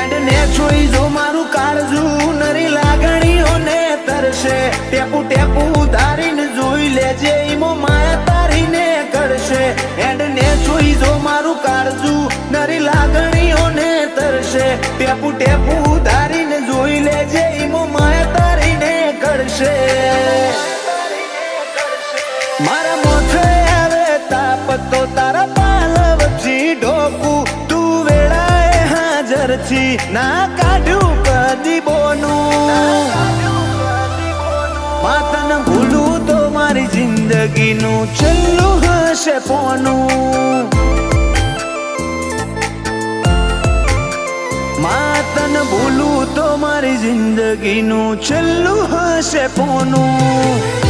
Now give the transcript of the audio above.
add ને જોઈ જો મારું કાળજું નરી લાગણીઓને તરશે ટેપુ ટેપુ ધારીને જોઈ લેજે ઈમો માયા તારીને કરશે એડ ને જોઈ જો મારું કાળજું નરી લાગણીઓને તરશે ટેપુ ટેપુ ધારીને જોઈ લેજે ઈમો માયા તારીને કરશે મારા મોથે આવે તાપ તો તારા પાલવથી ઢોકું તું વેળાએ હાજરથી ના કાઢ્યું કદી બોનું માતન ભૂલું તો મારી જિંદગીનું છેલ્લું હશે પોનું માતન ભૂલું તો મારી જિંદગીનું છેલ્લું હશે પોનું